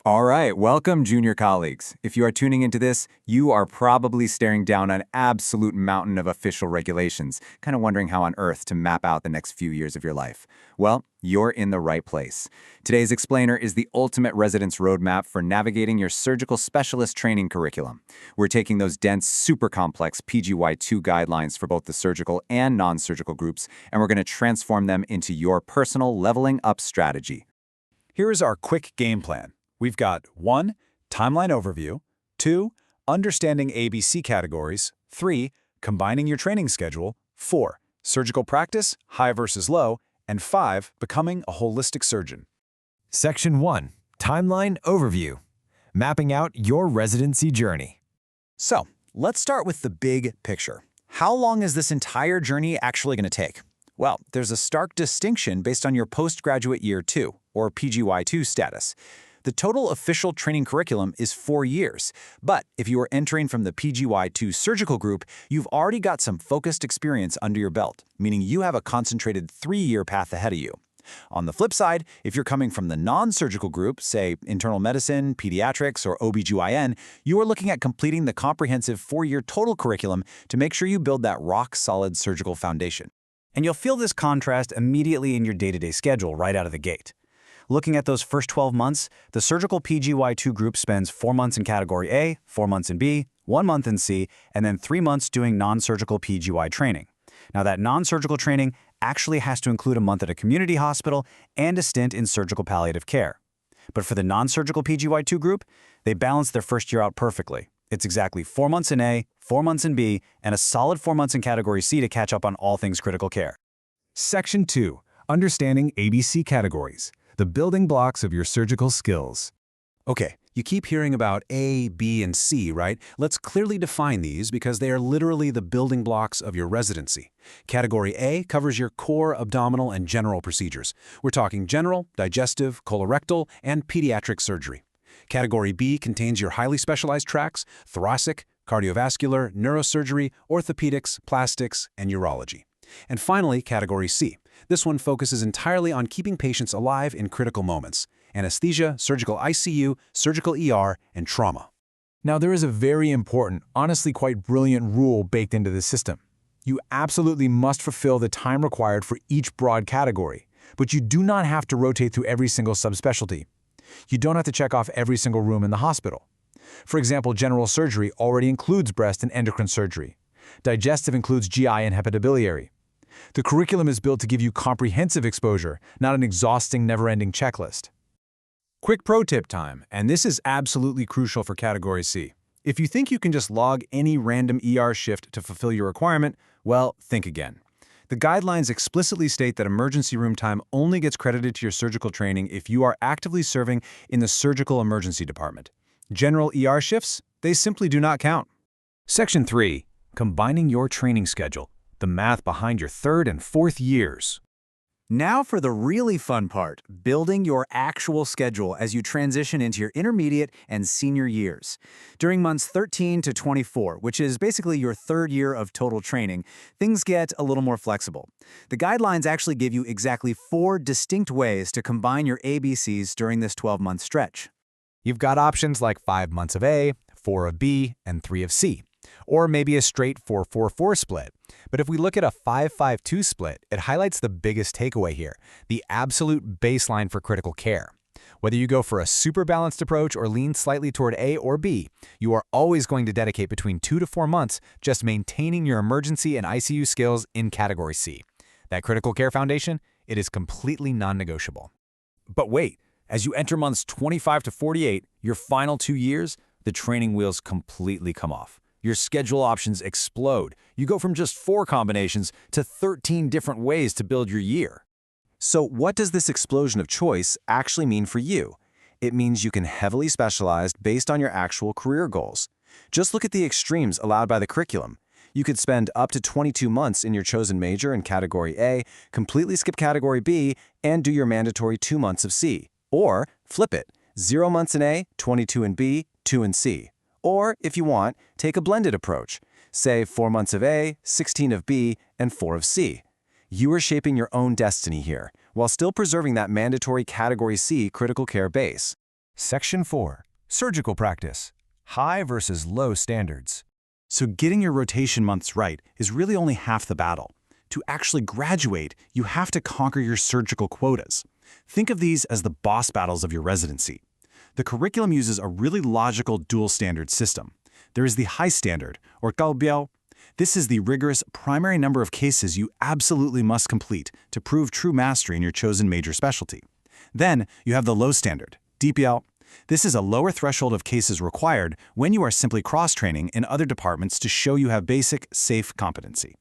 All right, welcome, junior colleagues. If you are tuning into this, you are probably staring down an absolute mountain of official regulations, kind of wondering how on earth to map out the next few years of your life. Well, you're in the right place. Today's explainer is the ultimate residence roadmap for navigating your surgical specialist training curriculum. We're taking those dense, super complex PGY2 guidelines for both the surgical and non-surgical groups, and we're going to transform them into your personal leveling up strategy. Here is our quick game plan. We've got 1. Timeline overview, 2. Understanding ABC categories, 3. Combining your training schedule, 4. Surgical practice, high versus low, and 5. Becoming a holistic surgeon. Section 1. Timeline Overview. Mapping out your residency journey. So, let's start with the big picture. How long is this entire journey actually going to take? Well, there's a stark distinction based on your postgraduate year 2, or PGY2 status. The total official training curriculum is 4 years, but if you are entering from the PGY2 surgical group, you've already got some focused experience under your belt, meaning you have a concentrated 3-year path ahead of you. On the flip side, if you're coming from the non-surgical group, say internal medicine, pediatrics, or OBGYN, you are looking at completing the comprehensive 4-year total curriculum to make sure you build that rock-solid surgical foundation. And you'll feel this contrast immediately in your day-to-day schedule right out of the gate. Looking at those first 12 months, the surgical PGY2 group spends 4 months in Category A, 4 months in B, 1 month in C, and then 3 months doing non-surgical PGY training. Now, that non-surgical training actually has to include a month at a community hospital and a stint in surgical palliative care. But for the non-surgical PGY2 group, they balance their first year out perfectly. It's exactly 4 months in A, 4 months in B, and a solid 4 months in Category C to catch up on all things critical care. Section 2. Understanding ABC categories. The building blocks of your surgical skills. Okay, you keep hearing about A, B, and C, right? Let's clearly define these because they are literally the building blocks of your residency. Category A covers your core, abdominal, and general procedures. We're talking general, digestive, colorectal, and pediatric surgery. Category B contains your highly specialized tracks, thoracic, cardiovascular, neurosurgery, orthopedics, plastics, and urology. And finally, Category C. This one focuses entirely on keeping patients alive in critical moments: anesthesia, surgical ICU, surgical ER, and trauma. Now, there is a very important, honestly quite brilliant rule baked into the system. You absolutely must fulfill the time required for each broad category, but you do not have to rotate through every single subspecialty. You don't have to check off every single room in the hospital. For example, general surgery already includes breast and endocrine surgery. Digestive includes GI and hepatobiliary. The curriculum is built to give you comprehensive exposure, not an exhausting, never-ending checklist. Quick pro tip time, and this is absolutely crucial for Category C. If you think you can just log any random ER shift to fulfill your requirement, well, think again. The guidelines explicitly state that emergency room time only gets credited to your surgical training if you are actively serving in the surgical emergency department. General ER shifts, they simply do not count. Section 3. Combining your training schedule. The math behind your 3rd and 4th years. Now for the really fun part, building your actual schedule as you transition into your intermediate and senior years. During months 13 to 24, which is basically your 3rd year of total training, things get a little more flexible. The guidelines actually give you exactly 4 distinct ways to combine your ABCs during this 12-month stretch. You've got options like 5 months of A, 4 of B, and 3 of C. Or maybe a straight 4-4-4 split. But if we look at a 5-5-2 split, it highlights the biggest takeaway here, the absolute baseline for critical care. Whether you go for a super balanced approach or lean slightly toward A or B, you are always going to dedicate between 2 to 4 months just maintaining your emergency and ICU skills in Category C. That critical care foundation, it is completely non-negotiable. But wait, as you enter months 25 to 48, your final 2 years, the training wheels completely come off. Your schedule options explode. You go from just 4 combinations to 13 different ways to build your year. So what does this explosion of choice actually mean for you? It means you can heavily specialize based on your actual career goals. Just look at the extremes allowed by the curriculum. You could spend up to 22 months in your chosen major in Category A, completely skip Category B, and do your mandatory 2 months of C. Or flip it, 0 months in A, 22 in B, 2 in C. Or, if you want, take a blended approach. Say 4 months of A, 16 of B, and 4 of C. You are shaping your own destiny here, while still preserving that mandatory Category C critical care base. Section 4. Surgical practice. High versus low standards. So getting your rotation months right is really only half the battle. To actually graduate, you have to conquer your surgical quotas. Think of these as the boss battles of your residency. The curriculum uses a really logical dual standard system. There is the high standard, or 高标. This is the rigorous primary number of cases you absolutely must complete to prove true mastery in your chosen major specialty. Then you have the low standard, 低标. This is a lower threshold of cases required when you are simply cross-training in other departments to show you have basic, safe competency.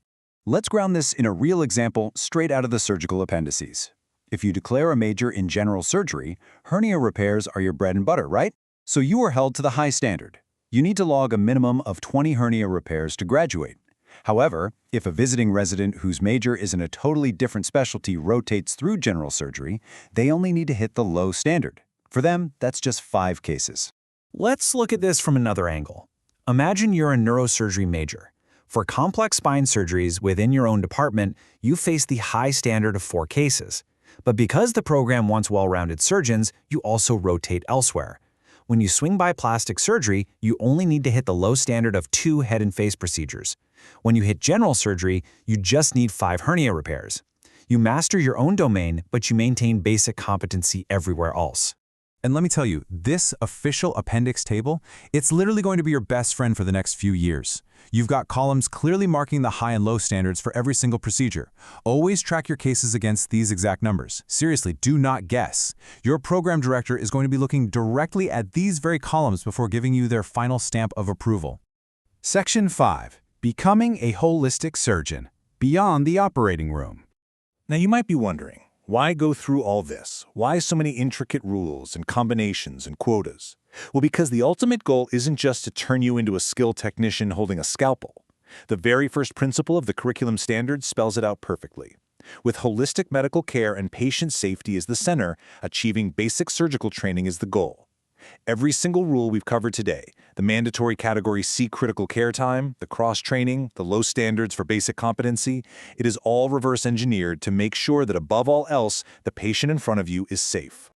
Let's ground this in a real example straight out of the surgical appendices. If you declare a major in general surgery, hernia repairs are your bread and butter, right? So you are held to the high standard. You need to log a minimum of 20 hernia repairs to graduate. However, if a visiting resident whose major is in a totally different specialty rotates through general surgery, they only need to hit the low standard. For them, that's just 5 cases. Let's look at this from another angle. Imagine you're a neurosurgery major. For complex spine surgeries within your own department, you face the high standard of 4 cases. But because the program wants well-rounded surgeons, you also rotate elsewhere. When you swing by plastic surgery, you only need to hit the low standard of 2 head and face procedures. When you hit general surgery, you just need 5 hernia repairs. You master your own domain, but you maintain basic competency everywhere else. And let me tell you, this official appendix table, it's literally going to be your best friend for the next few years. You've got columns clearly marking the high and low standards for every single procedure. Always track your cases against these exact numbers. Seriously, do not guess. Your program director is going to be looking directly at these very columns before giving you their final stamp of approval. Section 5. Becoming a holistic surgeon. Beyond the operating room. Now you might be wondering, why go through all this? Why so many intricate rules and combinations and quotas? Well, because the ultimate goal isn't just to turn you into a skilled technician holding a scalpel. The very first principle of the curriculum standards spells it out perfectly. With holistic medical care and patient safety as the center, achieving basic surgical training is the goal. Every single rule we've covered today, the mandatory Category C critical care time, the cross-training, the low standards for basic competency, it is all reverse-engineered to make sure that above all else, the patient in front of you is safe.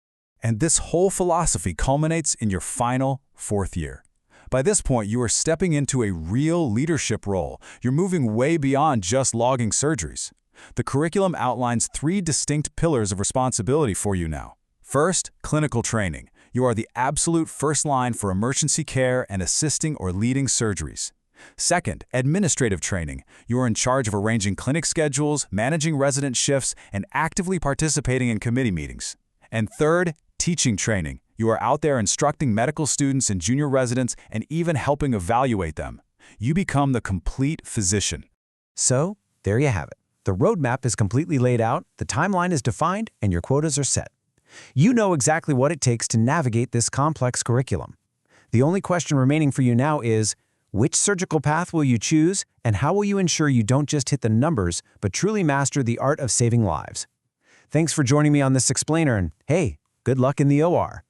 And this whole philosophy culminates in your final 4th year. By this point, you are stepping into a real leadership role. You're moving way beyond just logging surgeries. The curriculum outlines 3 distinct pillars of responsibility for you now. First, clinical training. You are the absolute first line for emergency care and assisting or leading surgeries. Second, administrative training. You are in charge of arranging clinic schedules, managing resident shifts, and actively participating in committee meetings. And third, teaching training. You are out there instructing medical students and junior residents and even helping evaluate them. You become the complete physician. So, there you have it. The roadmap is completely laid out, the timeline is defined, and your quotas are set. You know exactly what it takes to navigate this complex curriculum. The only question remaining for you now is, which surgical path will you choose, and how will you ensure you don't just hit the numbers, but truly master the art of saving lives? Thanks for joining me on this explainer, and hey, good luck in the OR.